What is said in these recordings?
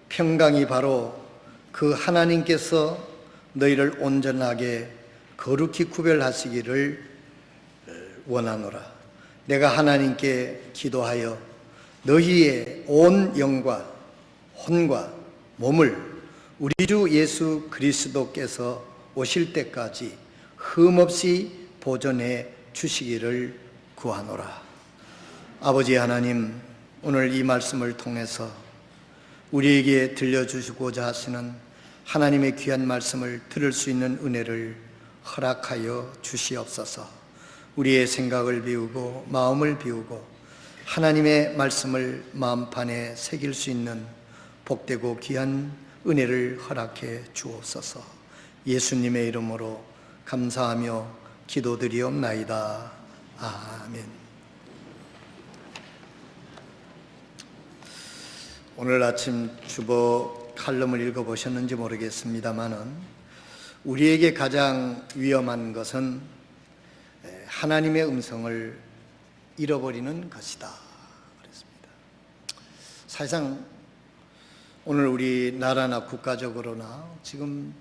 평강이 바로 그 하나님께서 너희를 온전하게 거룩히 구별하시기를 원하노라. 내가 하나님께 기도하여 너희의 온 영과 혼과 몸을 우리 주 예수 그리스도께서 오실 때까지 흠없이 보존해 주시기를 구하노라. 아버지 하나님, 오늘 이 말씀을 통해서 우리에게 들려주시고자 하시는 하나님의 귀한 말씀을 들을 수 있는 은혜를 허락하여 주시옵소서. 우리의 생각을 비우고 마음을 비우고 하나님의 말씀을 마음판에 새길 수 있는 복되고 귀한 은혜를 허락해 주옵소서. 예수님의 이름으로 감사하며 기도드리옵나이다. 아멘. 오늘 아침 주보 칼럼을 읽어보셨는지 모르겠습니다만은 우리에게 가장 위험한 것은 하나님의 음성을 잃어버리는 것이다 그랬습니다. 사실상 오늘 우리 나라나 국가적으로나 지금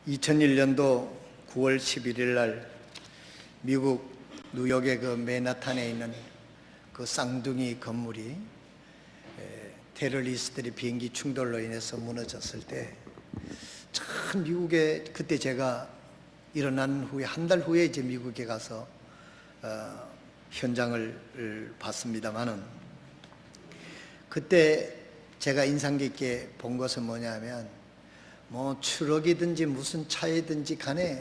2001년도 9월 11일 날 미국 뉴욕의 그 맨하탄에 있는 그 쌍둥이 건물이 테러리스트들의 비행기 충돌로 인해서 무너졌을 때 참 미국에 그때 제가 일어난 후에 한 달 후에 이제 미국에 가서 현장을 봤습니다만은 그때 제가 인상 깊게 본 것은 뭐냐면 뭐 트럭이든지 무슨 차이든지 간에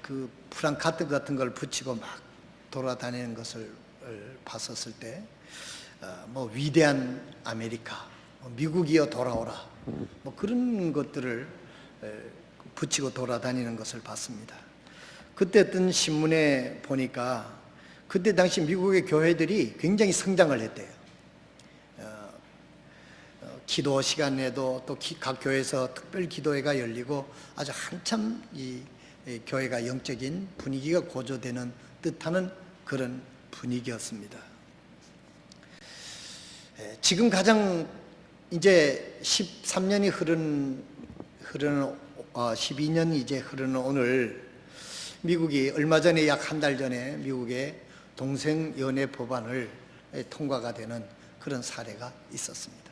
그 프랑카드 같은 걸 붙이고 막 돌아다니는 것을 봤었을 때 뭐 위대한 아메리카, 미국이여 돌아오라, 뭐 그런 것들을 붙이고 돌아다니는 것을 봤습니다. 그때 뜬 신문에 보니까 그때 당시 미국의 교회들이 굉장히 성장을 했대요. 기도 시간에도 또 각 교회에서 특별 기도회가 열리고 아주 한참 이 교회가 영적인 분위기가 고조되는 듯하는 그런 분위기였습니다. 지금 가장 이제 13년이 흐르는 12년이 이제 흐르는 오늘 미국이 얼마 전에 약 한 달 전에 미국의 동성연애 법안을 통과가 되는 그런 사례가 있었습니다.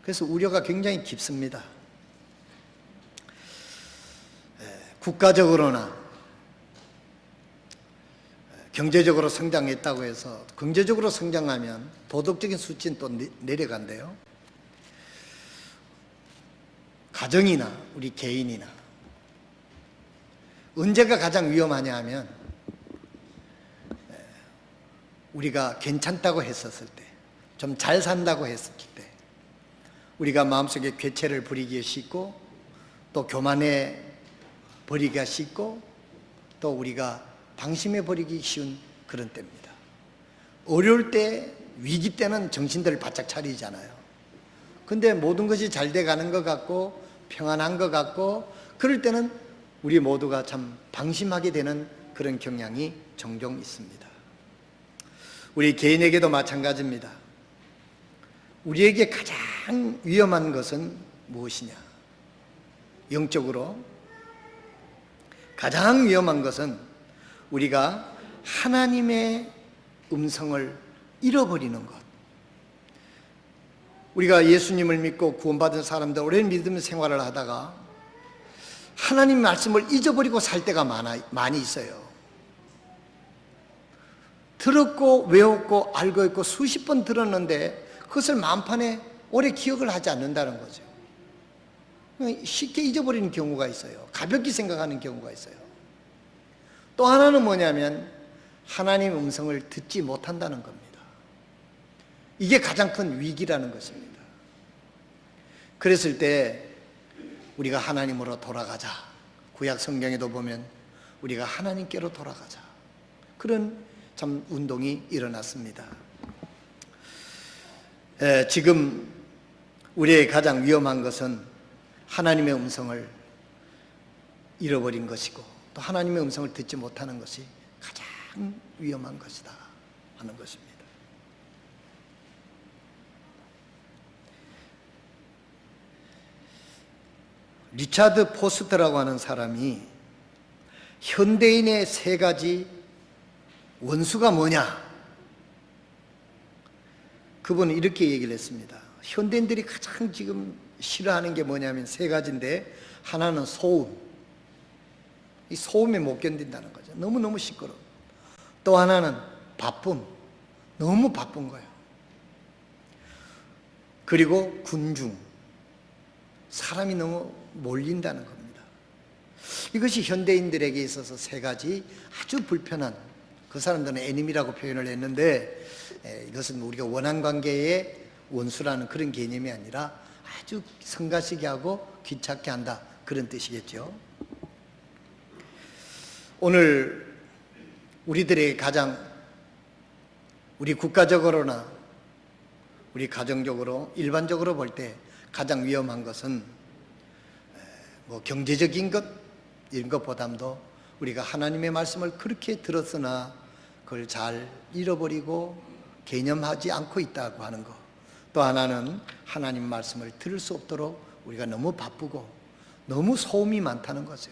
그래서 우려가 굉장히 깊습니다. 국가적으로나 경제적으로 성장했다고 해서 경제적으로 성장하면 도덕적인 수치는 또 내려간대요. 가정이나 우리 개인이나 언제가 가장 위험하냐 하면 우리가 괜찮다고 했었을 때, 좀 잘 산다고 했을 때 우리가 마음속에 괴체를 부리기 쉽고 또 교만해 버리기가 쉽고 또 우리가 방심해 버리기 쉬운 그런 때입니다. 어려울 때, 위기 때는 정신들을 바짝 차리잖아요. 근데 모든 것이 잘 돼가는 것 같고 평안한 것 같고 그럴 때는 우리 모두가 참 방심하게 되는 그런 경향이 종종 있습니다. 우리 개인에게도 마찬가지입니다. 우리에게 가장 위험한 것은 무엇이냐? 영적으로 가장 위험한 것은 우리가 하나님의 음성을 잃어버리는 것. 우리가 예수님을 믿고 구원받은 사람들 오랜 믿음 생활을 하다가 하나님 말씀을 잊어버리고 살 때가 많이 있어요. 들었고 외웠고 알고 있고 수십 번 들었는데 그것을 마음판에 오래 기억을 하지 않는다는 거죠. 쉽게 잊어버리는 경우가 있어요. 가볍게 생각하는 경우가 있어요. 또 하나는 뭐냐면 하나님의 음성을 듣지 못한다는 겁니다. 이게 가장 큰 위기라는 것입니다. 그랬을 때 우리가 하나님으로 돌아가자. 구약 성경에도 보면 우리가 하나님께로 돌아가자. 그런 참 운동이 일어났습니다. 지금 우리의 가장 위험한 것은 하나님의 음성을 잃어버린 것이고 또 하나님의 음성을 듣지 못하는 것이 가장 위험한 것이다 하는 것입니다. 리차드 포스터라고 하는 사람이 현대인의 세 가지 원수가 뭐냐? 그분은 이렇게 얘기를 했습니다. 현대인들이 가장 지금 싫어하는 게 뭐냐면 세 가지인데, 하나는 소음. 이 소음에 못 견딘다는 거죠. 너무너무 시끄러워. 또 하나는 바쁨. 너무 바쁜 거예요. 그리고 군중. 사람이 너무 몰린다는 겁니다. 이것이 현대인들에게 있어서 세 가지 아주 불편한, 그 사람들은 애님이라고 표현을 했는데, 이것은 우리가 원한 관계의 원수라는 그런 개념이 아니라 아주 성가시게 하고 귀찮게 한다, 그런 뜻이겠죠. 오늘 우리들에게 가장, 우리 국가적으로나 우리 가정적으로 일반적으로 볼 때 가장 위험한 것은 뭐 경제적인 것 이런 것보다도 우리가 하나님의 말씀을 그렇게 들었으나 그걸 잘 잃어버리고 개념하지 않고 있다고 하는 것. 또 하나는 하나님 말씀을 들을 수 없도록 우리가 너무 바쁘고 너무 소음이 많다는 거죠.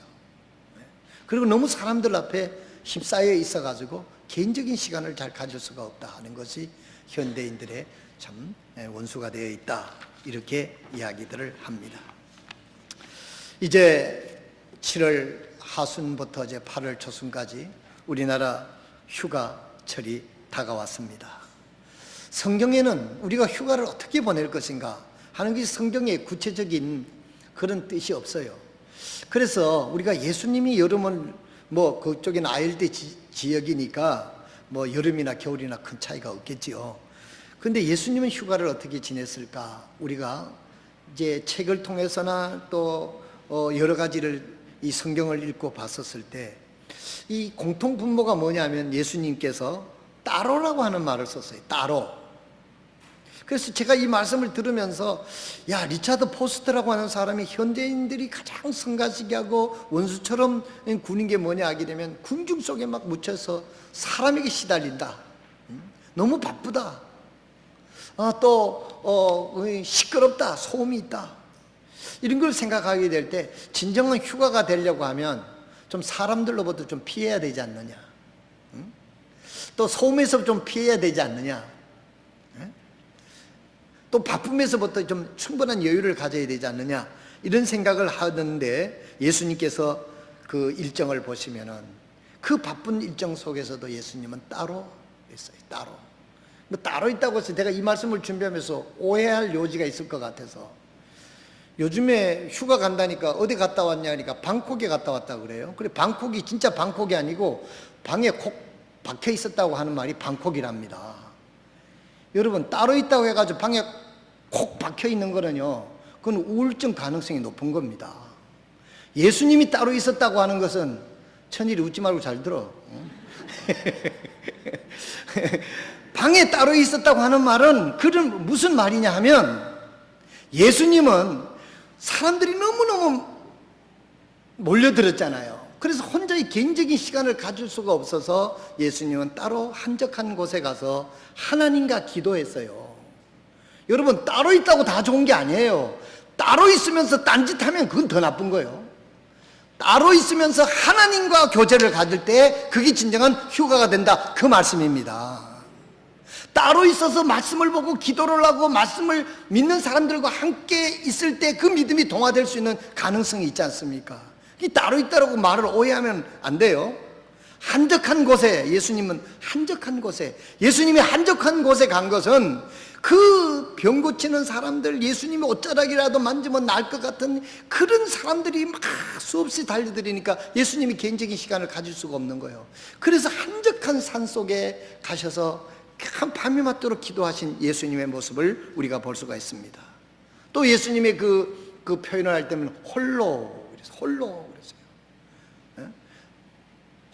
그리고 너무 사람들 앞에 휩싸여 있어가지고 개인적인 시간을 잘 가질 수가 없다 하는 것이 현대인들의 참 원수가 되어 있다, 이렇게 이야기들을 합니다. 이제 7월 하순부터 이제 8월 초순까지 우리나라 휴가철이 다가왔습니다. 성경에는 우리가 휴가를 어떻게 보낼 것인가 하는 게 성경에 구체적인 그런 뜻이 없어요. 그래서 우리가 예수님이 여름은 뭐 그쪽에는 아일대 지역이니까 뭐 여름이나 겨울이나 큰 차이가 없겠지요. 근데 예수님은 휴가를 어떻게 지냈을까? 우리가 이제 책을 통해서나 또 여러 가지를 이 성경을 읽고 봤었을 때 이 공통 분모가 뭐냐면 예수님께서 따로라고 하는 말을 썼어요. 따로. 그래서 제가 이 말씀을 들으면서 야, 리차드 포스터라고 하는 사람이 현대인들이 가장 성가시게 하고 원수처럼 구는 게 뭐냐 하게 되면 군중 속에 막 묻혀서 사람에게 시달린다. 너무 바쁘다. 또 시끄럽다. 소음이 있다. 이런 걸 생각하게 될 때 진정한 휴가가 되려고 하면 좀 사람들로부터 좀 피해야 되지 않느냐. 또 소음에서 좀 피해야 되지 않느냐. 또 바쁨에서부터 좀 충분한 여유를 가져야 되지 않느냐, 이런 생각을 하는데 예수님께서 그 일정을 보시면은 그 바쁜 일정 속에서도 예수님은 따로 있어요. 따로. 뭐 따로 있다고 해서 제가 이 말씀을 준비하면서 오해할 요지가 있을 것 같아서, 요즘에 휴가 간다니까 어디 갔다 왔냐니까 방콕에 갔다 왔다 그래요. 그래, 방콕이 진짜 방콕이 아니고 방에 콕 박혀 있었다고 하는 말이 방콕이랍니다. 여러분, 따로 있다고 해가지고 방에 콕 박혀 있는 거는요, 그건 우울증 가능성이 높은 겁니다. 예수님이 따로 있었다고 하는 것은, 천일이 웃지 말고 잘 들어. 방에 따로 있었다고 하는 말은 그런 무슨 말이냐 하면, 예수님은 사람들이 너무너무 몰려들었잖아요. 그래서 혼자의 개인적인 시간을 가질 수가 없어서 예수님은 따로 한적한 곳에 가서 하나님과 기도했어요. 여러분, 따로 있다고 다 좋은 게 아니에요. 따로 있으면서 딴짓하면 그건 더 나쁜 거예요. 따로 있으면서 하나님과 교제를 가질 때 그게 진정한 휴가가 된다, 그 말씀입니다. 따로 있어서 말씀을 보고 기도를 하고 말씀을 믿는 사람들과 함께 있을 때 그 믿음이 동화될 수 있는 가능성이 있지 않습니까? 이 따로 있다라고 말을 오해하면 안 돼요. 한적한 곳에, 예수님은 한적한 곳에, 예수님이 한적한 곳에 간 것은 그 병 고치는 사람들, 예수님이 옷자락이라도 만지면 날 것 같은 그런 사람들이 막 수없이 달려들으니까 예수님이 개인적인 시간을 가질 수가 없는 거예요. 그래서 한적한 산 속에 가셔서 한 밤이 맞도록 기도하신 예수님의 모습을 우리가 볼 수가 있습니다. 또 예수님의 그 표현을 할 때는 홀로 그랬어요.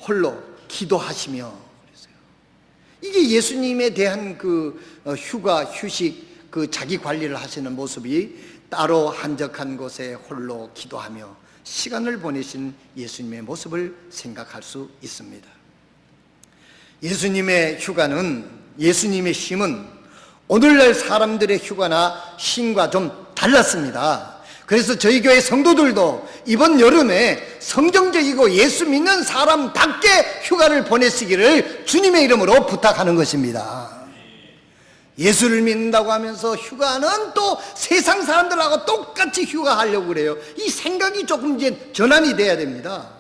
홀로 기도하시며 그랬어요. 이게 예수님에 대한 그 휴가, 휴식, 그 자기 관리를 하시는 모습이 따로 한적한 곳에 홀로 기도하며 시간을 보내신 예수님의 모습을 생각할 수 있습니다. 예수님의 휴가는, 예수님의 쉼은 오늘날 사람들의 휴가나 쉼과 좀 달랐습니다. 그래서 저희 교회 성도들도 이번 여름에 성경적이고 예수 믿는 사람답게 휴가를 보내시기를 주님의 이름으로 부탁하는 것입니다. 예수를 믿는다고 하면서 휴가는 또 세상 사람들하고 똑같이 휴가하려고 그래요. 이 생각이 조금 이제 전환이 돼야 됩니다.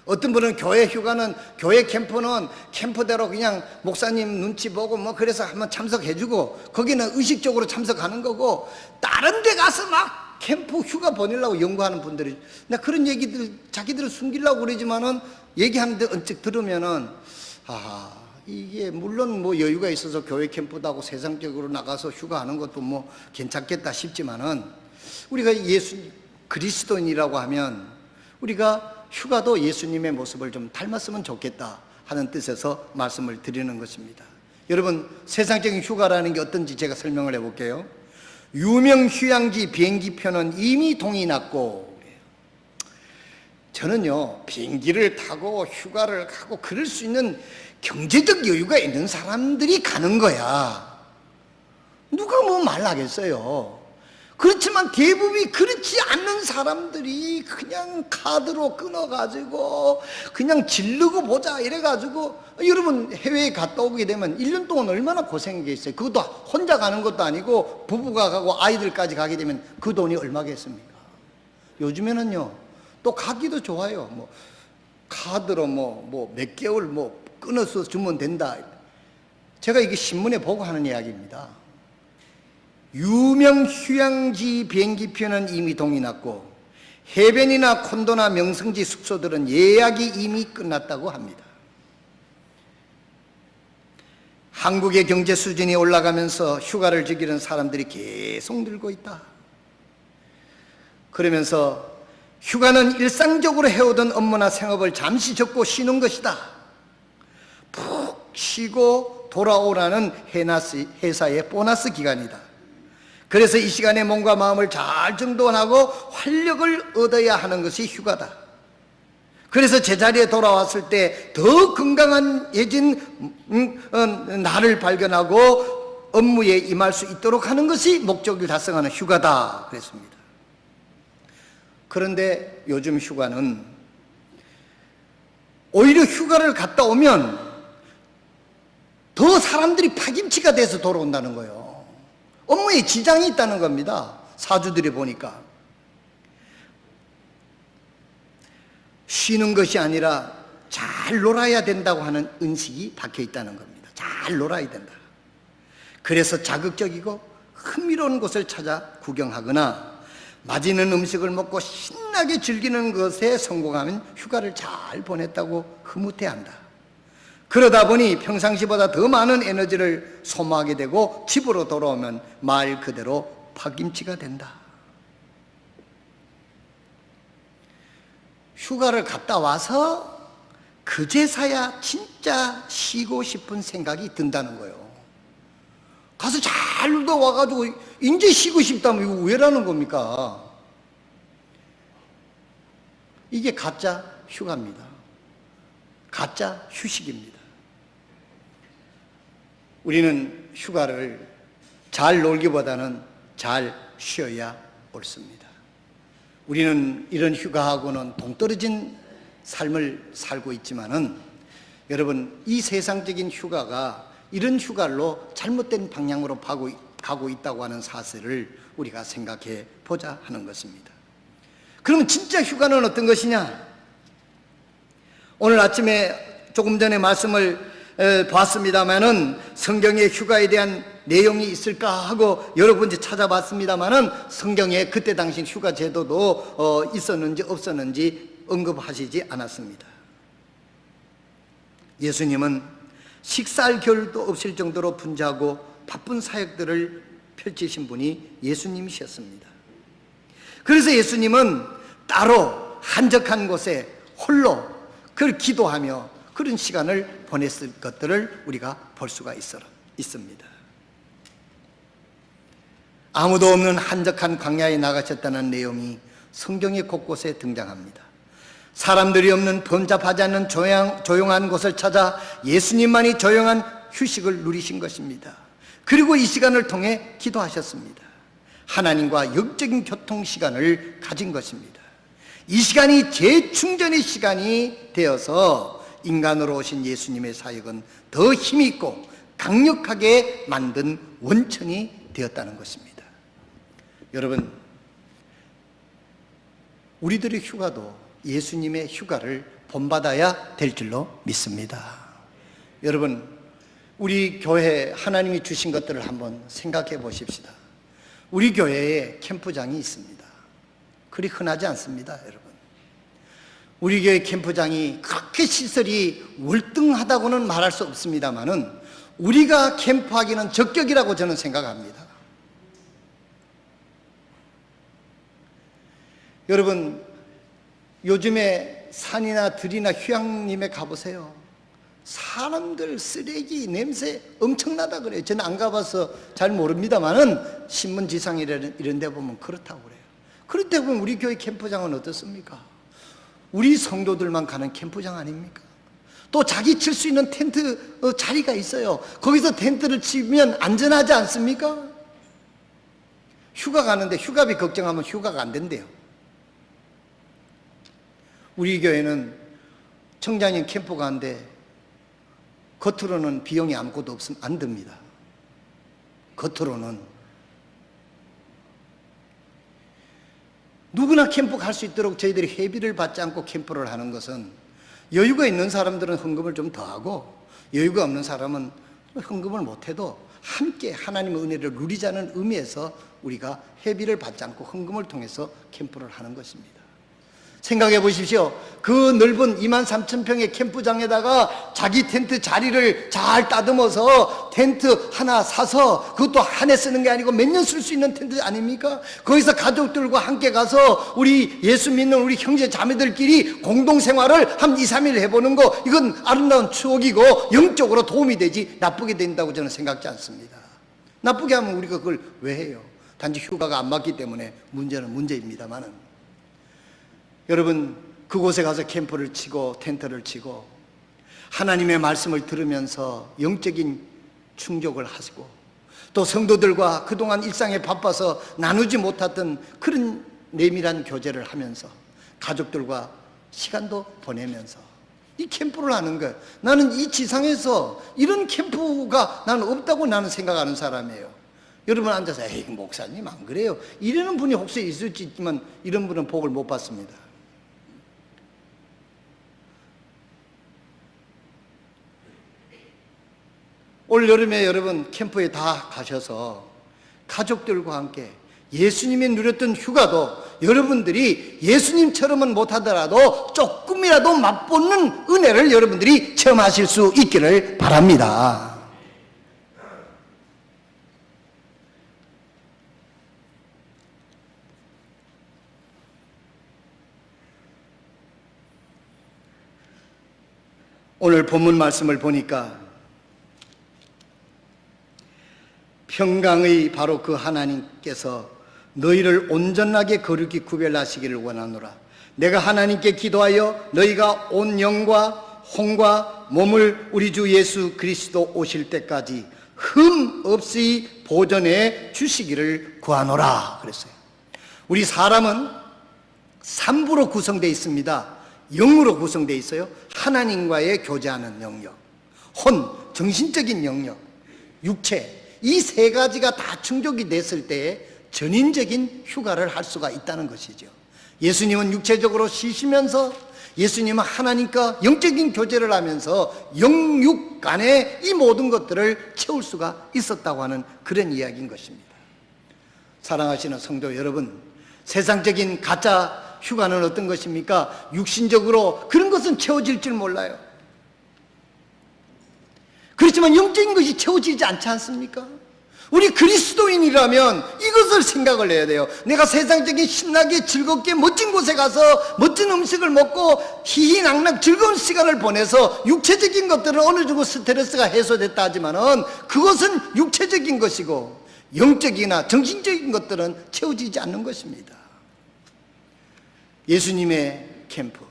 어떤 분은 교회 휴가는, 교회 캠프는 캠프대로 그냥 목사님 눈치 보고 뭐 그래서 한번 참석해주고 거기는 의식적으로 참석하는 거고, 다른 데 가서 막 캠프 휴가 보내려고 연구하는 분들이, 나 그런 얘기들 자기들을 숨기려고 그러지만은 얘기하는데 언뜻 들으면은 이게 물론 뭐 여유가 있어서 교회 캠프도 하고 세상적으로 나가서 휴가하는 것도 뭐 괜찮겠다 싶지만은, 우리가 예수 그리스도인이라고 하면 우리가 휴가도 예수님의 모습을 좀 닮았으면 좋겠다 하는 뜻에서 말씀을 드리는 것입니다. 여러분, 세상적인 휴가라는 게 어떤지 제가 설명을 해볼게요. 유명 휴양지 비행기표는 이미 동이 났고, 저는요 비행기를 타고 휴가를 가고 그럴 수 있는 경제적 여유가 있는 사람들이 가는 거야. 누가 뭐 말하겠어요. 그렇지만 대부분이 그렇지 않는 사람들이 그냥 카드로 끊어가지고 그냥 질르고 보자 이래가지고, 여러분 해외에 갔다 오게 되면 1년 동안 얼마나 고생이겠어요. 그것도 혼자 가는 것도 아니고 부부가 가고 아이들까지 가게 되면 그 돈이 얼마겠습니까? 요즘에는요 또 가기도 좋아요. 뭐 카드로 뭐 몇 개월 뭐 끊어서 주면 된다. 제가 이게 신문에 보고 하는 이야기입니다. 유명 휴양지 비행기표는 이미 동이 났고 해변이나 콘도나 명성지 숙소들은 예약이 이미 끝났다고 합니다. 한국의 경제 수준이 올라가면서 휴가를 즐기는 사람들이 계속 늘고 있다. 그러면서 휴가는 일상적으로 해오던 업무나 생업을 잠시 접고 쉬는 것이다. 푹 쉬고 돌아오라는 회사의 보너스 기간이다. 그래서 이 시간에 몸과 마음을 잘 정돈하고 활력을 얻어야 하는 것이 휴가다. 그래서 제자리에 돌아왔을 때 더 건강해진 나를 발견하고 업무에 임할 수 있도록 하는 것이 목적을 달성하는 휴가다 그랬습니다. 그런데 요즘 휴가는 오히려 휴가를 갔다 오면 더 사람들이 파김치가 돼서 돌아온다는 거예요. 업무에 지장이 있다는 겁니다. 사주들이 보니까. 쉬는 것이 아니라 잘 놀아야 된다고 하는 인식이 박혀 있다는 겁니다. 잘 놀아야 된다. 그래서 자극적이고 흥미로운 곳을 찾아 구경하거나 맛있는 음식을 먹고 신나게 즐기는 것에 성공하면 휴가를 잘 보냈다고 흐뭇해한다. 그러다 보니 평상시보다 더 많은 에너지를 소모하게 되고 집으로 돌아오면 말 그대로 파김치가 된다. 휴가를 갔다 와서 그제서야 진짜 쉬고 싶은 생각이 든다는 거예요. 가서 잘 놀다 와가지고 이제 쉬고 싶다면 이거 왜라는 겁니까? 이게 가짜 휴가입니다. 가짜 휴식입니다. 우리는 휴가를 잘 놀기보다는 잘 쉬어야 옳습니다. 우리는 이런 휴가하고는 동떨어진 삶을 살고 있지만은, 여러분, 이 세상적인 휴가가 이런 휴가로 잘못된 방향으로 가고 있다고 하는 사실을 우리가 생각해 보자 하는 것입니다. 그러면 진짜 휴가는 어떤 것이냐? 오늘 아침에 조금 전에 말씀을 봤습니다마는 성경에 휴가에 대한 내용이 있을까 하고 여러 번 찾아봤습니다마는 성경에 그때 당시 휴가 제도도 있었는지 없었는지 언급하시지 않았습니다. 예수님은 식사할 겨를도 없을 정도로 분주하고 바쁜 사역들을 펼치신 분이 예수님이셨습니다. 그래서 예수님은 따로 한적한 곳에 홀로 그걸 기도하며 그런 시간을 보냈을 것들을 우리가 볼 수가 있습니다. 아무도 없는 한적한 광야에 나가셨다는 내용이 성경의 곳곳에 등장합니다. 사람들이 없는 번잡하지 않는 조용한 곳을 찾아 예수님만이 조용한 휴식을 누리신 것입니다. 그리고 이 시간을 통해 기도하셨습니다. 하나님과 영적인 교통 시간을 가진 것입니다. 이 시간이 재충전의 시간이 되어서 인간으로 오신 예수님의 사역은 더 힘있고 강력하게 만든 원천이 되었다는 것입니다. 여러분, 우리들의 휴가도 예수님의 휴가를 본받아야 될 줄로 믿습니다. 여러분, 우리 교회에 하나님이 주신 것들을 한번 생각해 보십시다. 우리 교회에 캠프장이 있습니다. 그리 흔하지 않습니다, 여러분. 우리 교회 캠프장이 그렇게 시설이 월등하다고는 말할 수 없습니다만은 우리가 캠프하기는 적격이라고 저는 생각합니다. 여러분, 요즘에 산이나 들이나 휴양림에 가보세요. 사람들 쓰레기 냄새 엄청나다 그래요. 저는 안 가봐서 잘 모릅니다만은 신문지상 이런 데 보면 그렇다고 그래요. 그런데 보면 우리 교회 캠프장은 어떻습니까? 우리 성도들만 가는 캠프장 아닙니까? 또 자기 칠 수 있는 텐트 자리가 있어요. 거기서 텐트를 치면 안전하지 않습니까? 휴가 가는데 휴가비 걱정하면 휴가가 안 된대요. 우리 교회는 청장님 캠프 가는데 겉으로는 비용이 아무것도 없으면 안 듭니다. 겉으로는. 누구나 캠프 갈 수 있도록 저희들이 회비를 받지 않고 캠프를 하는 것은 여유가 있는 사람들은 헌금을 좀 더 하고 여유가 없는 사람은 헌금을 못해도 함께 하나님의 은혜를 누리자는 의미에서 우리가 회비를 받지 않고 헌금을 통해서 캠프를 하는 것입니다. 생각해 보십시오. 그 넓은 23,000평의 캠프장에다가 자기 텐트 자리를 잘 따듬어서 텐트 하나 사서 그것도 한 해 쓰는 게 아니고 몇 년 쓸 수 있는 텐트 아닙니까? 거기서 가족들과 함께 가서 우리 예수 믿는 우리 형제 자매들끼리 공동생활을 한 2, 3일 해보는 거, 이건 아름다운 추억이고 영적으로 도움이 되지 나쁘게 된다고 저는 생각지 않습니다. 나쁘게 하면 우리가 그걸 왜 해요? 단지 휴가가 안 맞기 때문에 문제는 문제입니다만은, 여러분, 그곳에 가서 캠프를 치고 텐트를 치고 하나님의 말씀을 들으면서 영적인 충족을 하시고 또 성도들과 그동안 일상에 바빠서 나누지 못했던 그런 내밀한 교제를 하면서 가족들과 시간도 보내면서 이 캠프를 하는 거예요. 나는 이 지상에서 이런 캠프가 나는 없다고 나는 생각하는 사람이에요. 여러분 앉아서 에이 목사님 안 그래요 이러는 분이 혹시 있을 수 있지만 이런 분은 복을 못 받습니다. 올 여름에 여러분 캠프에 다 가셔서 가족들과 함께 예수님이 누렸던 휴가도 여러분들이 예수님처럼은 못하더라도 조금이라도 맛보는 은혜를 여러분들이 체험하실 수 있기를 바랍니다. 오늘 본문 말씀을 보니까 평강의 바로 그 하나님께서 너희를 온전하게 거룩히 구별하시기를 원하노라. 내가 하나님께 기도하여 너희가 온 영과 혼과 몸을 우리 주 예수 그리스도 오실 때까지 흠 없이 보존해 주시기를 구하노라 그랬어요. 우리 사람은 3부로 구성되어 있습니다. 영으로 구성되어 있어요. 하나님과의 교제하는 영역, 혼, 정신적인 영역, 육체, 이 세 가지가 다 충족이 됐을 때에 전인적인 휴가를 할 수가 있다는 것이죠. 예수님은 육체적으로 쉬시면서 예수님은 하나님과 영적인 교제를 하면서 영육 간의 이 모든 것들을 채울 수가 있었다고 하는 그런 이야기인 것입니다. 사랑하시는 성도 여러분, 세상적인 가짜 휴가는 어떤 것입니까? 육신적으로 그런 것은 채워질 줄 몰라요. 그렇지만 영적인 것이 채워지지 않지 않습니까? 우리 그리스도인이라면 이것을 생각을 해야 돼요. 내가 세상적인 신나게 즐겁게 멋진 곳에 가서 멋진 음식을 먹고 희희낙낙 즐거운 시간을 보내서 육체적인 것들은 어느 정도 스트레스가 해소됐다 하지만은 그것은 육체적인 것이고 영적이나 정신적인 것들은 채워지지 않는 것입니다. 예수님의 캠프,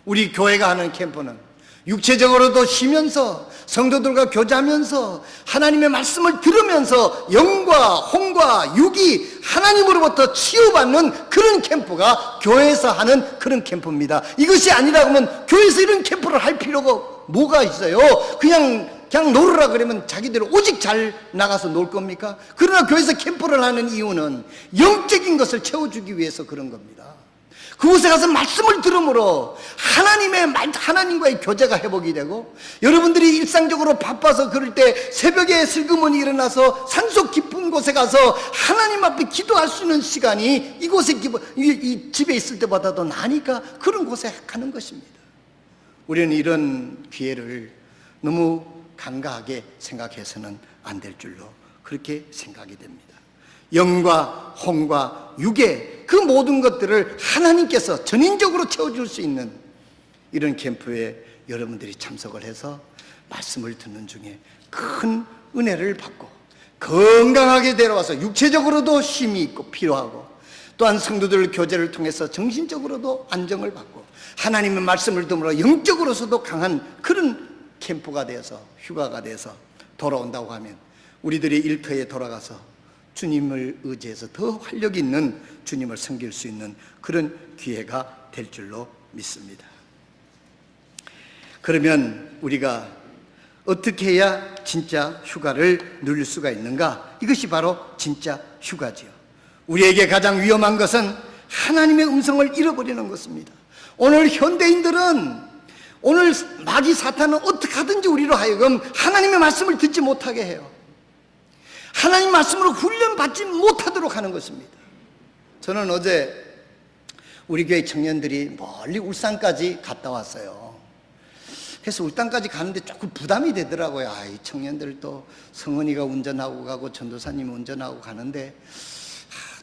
우리 교회가 하는 캠프는 육체적으로도 쉬면서 성도들과 교제하면서 하나님의 말씀을 들으면서 영과 혼과 육이 하나님으로부터 치유받는 그런 캠프가 교회에서 하는 그런 캠프입니다. 이것이 아니라 그러면 교회에서 이런 캠프를 할 필요가 뭐가 있어요? 그냥 놀으라 그러면 자기들 오직 잘 나가서 놀 겁니까? 그러나 교회에서 캠프를 하는 이유는 영적인 것을 채워주기 위해서 그런 겁니다. 그곳에 가서 말씀을 들음으로 하나님과의 교제가 회복이 되고, 여러분들이 일상적으로 바빠서 그럴 때 새벽에 슬그머니 일어나서 산속 깊은 곳에 가서 하나님 앞에 기도할 수 있는 시간이 이곳에 이 집에 있을 때보다도 나니까 그런 곳에 가는 것입니다. 우리는 이런 기회를 너무 간과하게 생각해서는 안 될 줄로 그렇게 생각이 됩니다. 영과 혼과 육의 그 모든 것들을 하나님께서 전인적으로 채워줄 수 있는 이런 캠프에 여러분들이 참석을 해서 말씀을 듣는 중에 큰 은혜를 받고 건강하게 데려와서 육체적으로도 힘이 있고 필요하고, 또한 성도들 교제를 통해서 정신적으로도 안정을 받고 하나님의 말씀을 들으므로 영적으로서도 강한 그런 캠프가 되어서 휴가가 돼서 돌아온다고 하면 우리들이 일터에 돌아가서 주님을 의지해서 더 활력 있는 주님을 섬길 수 있는 그런 기회가 될 줄로 믿습니다. 그러면 우리가 어떻게 해야 진짜 휴가를 누릴 수가 있는가? 이것이 바로 진짜 휴가지요. 우리에게 가장 위험한 것은 하나님의 음성을 잃어버리는 것입니다. 오늘 현대인들은, 오늘 마귀 사탄은 어떻게 하든지 우리로 하여금 하나님의 말씀을 듣지 못하게 해요. 하나님 말씀으로 훈련받지 못하도록 하는 것입니다. 저는 어제 우리 교회 청년들이 멀리 울산까지 갔다 왔어요. 그래서 울산까지 가는데 조금 부담이 되더라고요. 이 청년들 또 성은이가 운전하고 가고 전도사님이 운전하고 가는데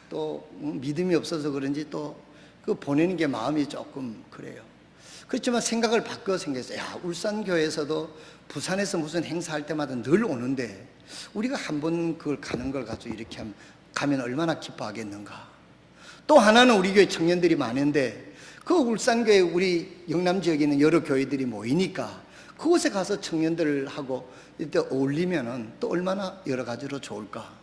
또 믿음이 없어서 그런지 또 그 보내는 게 마음이 조금 그래요. 그렇지만 생각을 바꿔 생겼어요. 울산교회에서도 부산에서 무슨 행사할 때마다 늘 오는데 우리가 한 번 그걸 가는 걸 가지고 이렇게 가면 얼마나 기뻐하겠는가. 또 하나는 우리 교회 청년들이 많은데 그 울산교회 우리 영남 지역에 있는 여러 교회들이 모이니까 그곳에 가서 청년들하고 이때 어울리면은 또 얼마나 여러 가지로 좋을까.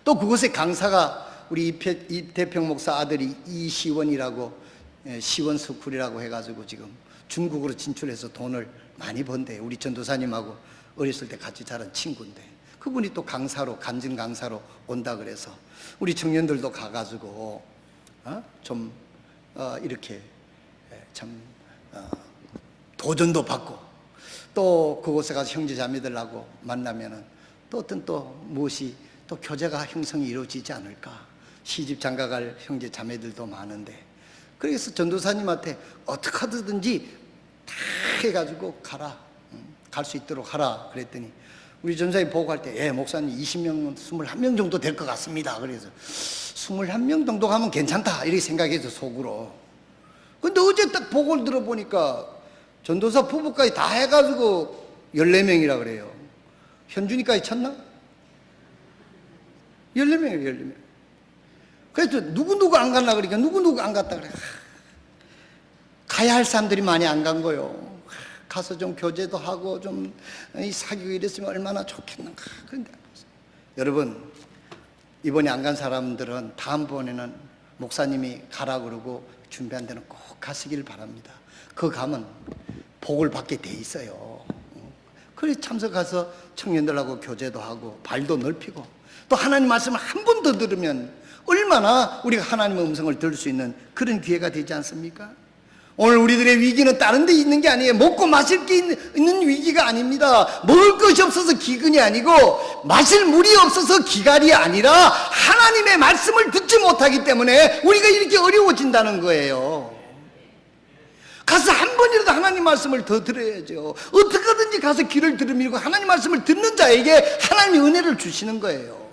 또 그곳에 강사가 우리 이태평 목사 아들이 이시원이라고, 시원스쿨이라고 해가지고 지금 중국으로 진출해서 돈을 많이 번대. 우리 전도사님하고 어렸을 때 같이 자란 친구인데 그분이 또 강사로, 간증 강사로 온다 그래서 우리 청년들도 가가지고 이렇게 참 도전도 받고, 또 그곳에 가서 형제 자매들하고 만나면은 또 어떤 또 무엇이 또 교제가 형성이 이루어지지 않을까. 시집 장가갈 형제 자매들도 많은데, 그래서 전도사님한테 어떻게 하든지 다 해가지고 가라, 갈 수 있도록 하라 그랬더니 우리 전사님 보고 갈 때 목사님 20명, 21명 정도 될 것 같습니다. 그래서 21명 정도 가면 괜찮다 이렇게 생각해서 속으로. 근데 어제 딱 보고를 들어보니까 전도사 부부까지 다 해가지고 14명이라 그래요. 현준이까지 쳤나? 14명이에요, 14명. 그래서 누구 안 갔나 그러니까 누구 안 갔다 그래. 가야 할 사람들이 많이 안 간 거요. 가서 좀 교제도 하고 좀 사귀고 이랬으면 얼마나 좋겠는가. 그런데 여러분, 이번에 안 간 사람들은 다음번에는 목사님이 가라 그러고 준비한 데는 꼭 가시길 바랍니다. 그 가면 복을 받게 돼 있어요. 그래서 참석해서 청년들하고 교제도 하고 발도 넓히고, 또 하나님 말씀을 한 번 더 들으면 얼마나 우리가 하나님의 음성을 들을 수 있는 그런 기회가 되지 않습니까? 오늘 우리들의 위기는 다른 데 있는 게 아니에요. 먹고 마실 게 있는 위기가 아닙니다. 먹을 것이 없어서 기근이 아니고 마실 물이 없어서 기갈이 아니라 하나님의 말씀을 듣지 못하기 때문에 우리가 이렇게 어려워진다는 거예요. 가서 한 번이라도 하나님 말씀을 더 들어야죠. 어떻게든지 가서 귀를 들으밀고 하나님 말씀을 듣는 자에게 하나님이 은혜를 주시는 거예요.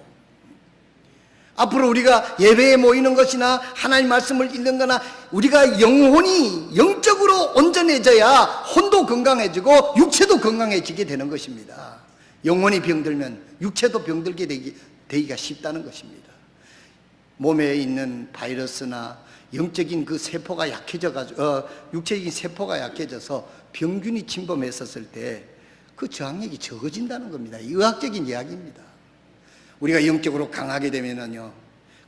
앞으로 우리가 예배에 모이는 것이나 하나님 말씀을 읽는 거나 우리가 영혼이 영적으로 온전해져야 혼도 건강해지고 육체도 건강해지게 되는 것입니다. 영혼이 병들면 육체도 병들게 되기가 쉽다는 것입니다. 몸에 있는 바이러스나 영적인 그 세포가 약해져가지고 육체적인 세포가 약해져서 병균이 침범했었을 때 그 저항력이 적어진다는 겁니다. 의학적인 이야기입니다. 우리가 영적으로 강하게 되면은요,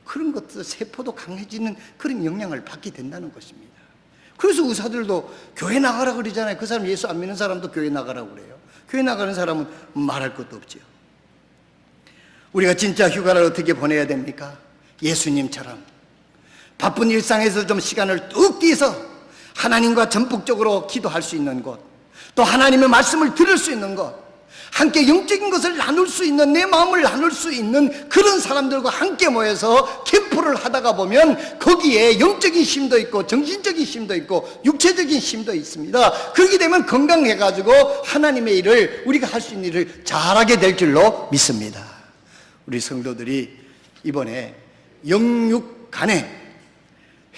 그런 것들 세포도 강해지는 그런 영향을 받게 된다는 것입니다. 그래서 의사들도 교회 나가라 그러잖아요. 그 사람 예수 안 믿는 사람도 교회 나가라고 그래요. 교회 나가는 사람은 말할 것도 없죠. 우리가 진짜 휴가를 어떻게 보내야 됩니까? 예수님처럼 바쁜 일상에서 좀 시간을 뚝 떼서 하나님과 전폭적으로 기도할 수 있는 곳, 또 하나님의 말씀을 들을 수 있는 것, 함께 영적인 것을 나눌 수 있는, 내 마음을 나눌 수 있는 그런 사람들과 함께 모여서 캠프를 하다가 보면 거기에 영적인 힘도 있고 정신적인 힘도 있고 육체적인 힘도 있습니다. 그렇게 되면 건강해가지고 하나님의 일을, 우리가 할 수 있는 일을 잘하게 될 줄로 믿습니다. 우리 성도들이 이번에 영육 간에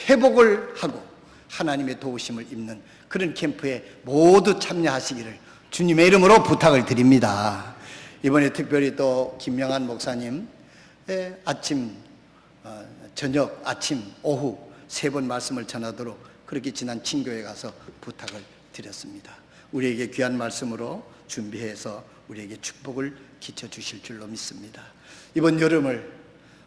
회복을 하고 하나님의 도우심을 입는 그런 캠프에 모두 참여하시기를 주님의 이름으로 부탁을 드립니다. 이번에 특별히 또 김명한 목사님 아침, 저녁, 아침, 오후 3번 말씀을 전하도록 그렇게 지난 친교에 가서 부탁을 드렸습니다. 우리에게 귀한 말씀으로 준비해서 우리에게 축복을 끼쳐 주실 줄로 믿습니다. 이번 여름을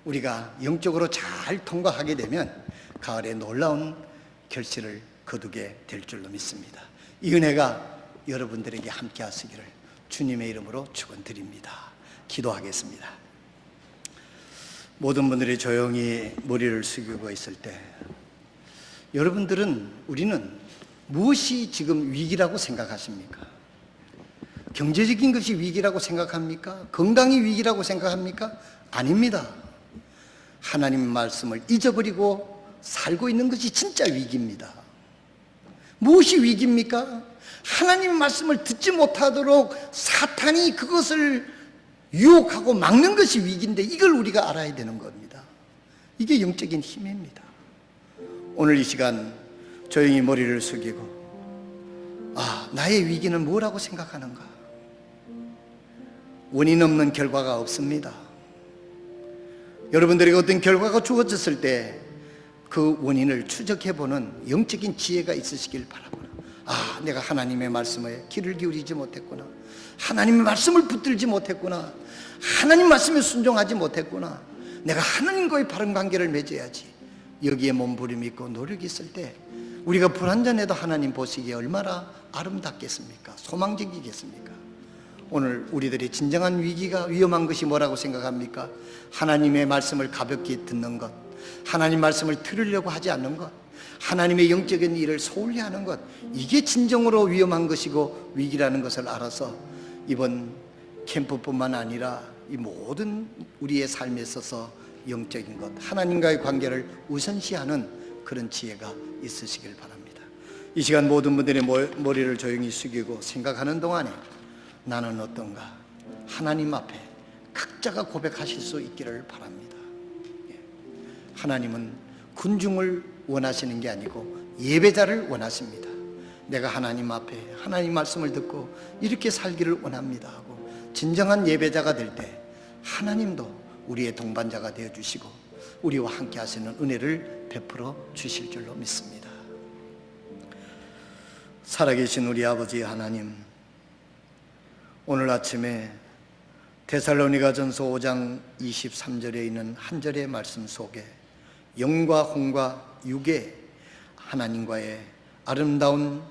우리가 영적으로 잘 통과하게 되면 가을에 놀라운 결실을 거두게 될 줄로 믿습니다. 이 은혜가 여러분들에게 함께 하시기를 주님의 이름으로 축원드립니다. 기도하겠습니다. 모든 분들이 조용히 머리를 숙이고 있을 때, 여러분들은, 우리는 무엇이 지금 위기라고 생각하십니까? 경제적인 것이 위기라고 생각합니까? 건강이 위기라고 생각합니까? 아닙니다. 하나님의 말씀을 잊어버리고 살고 있는 것이 진짜 위기입니다. 무엇이 위기입니까? 하나님의 말씀을 듣지 못하도록 사탄이 그것을 유혹하고 막는 것이 위기인데, 이걸 우리가 알아야 되는 겁니다. 이게 영적인 힘입니다. 오늘 이 시간 조용히 머리를 숙이고, 나의 위기는 뭐라고 생각하는가? 원인 없는 결과가 없습니다. 여러분들에게 어떤 결과가 주어졌을 때 그 원인을 추적해보는 영적인 지혜가 있으시길 바랍니다. 내가 하나님의 말씀에 귀를 기울이지 못했구나, 하나님의 말씀을 붙들지 못했구나, 하나님 말씀에 순종하지 못했구나, 내가 하나님과의 바른 관계를 맺어야지. 여기에 몸부림이 있고 노력이 있을 때 우리가 불완전해도 하나님 보시기에 얼마나 아름답겠습니까? 소망적이겠습니까? 오늘 우리들의 진정한 위기가, 위험한 것이 뭐라고 생각합니까? 하나님의 말씀을 가볍게 듣는 것, 하나님 말씀을 들으려고 하지 않는 것, 하나님의 영적인 일을 소홀히 하는 것, 이게 진정으로 위험한 것이고 위기라는 것을 알아서 이번 캠프뿐만 아니라 이 모든 우리의 삶에 있어서 영적인 것, 하나님과의 관계를 우선시하는 그런 지혜가 있으시길 바랍니다. 이 시간 모든 분들의 머리를 조용히 숙이고 생각하는 동안에 나는 어떤가, 하나님 앞에 각자가 고백하실 수 있기를 바랍니다. 하나님은 군중을 원하시는 게 아니고 예배자를 원하십니다. 내가 하나님 앞에 하나님 말씀을 듣고 이렇게 살기를 원합니다 하고 진정한 예배자가 될 때 하나님도 우리의 동반자가 되어주시고 우리와 함께 하시는 은혜를 베풀어 주실 줄로 믿습니다. 살아계신 우리 아버지 하나님, 오늘 아침에 데살로니가전서 5장 23절에 있는 한 절의 말씀 속에 영과 혼과 육의 하나님과의 아름다운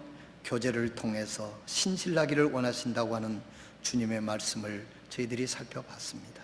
교제를 통해서 신실하기를 원하신다고 하는 주님의 말씀을 저희들이 살펴봤습니다.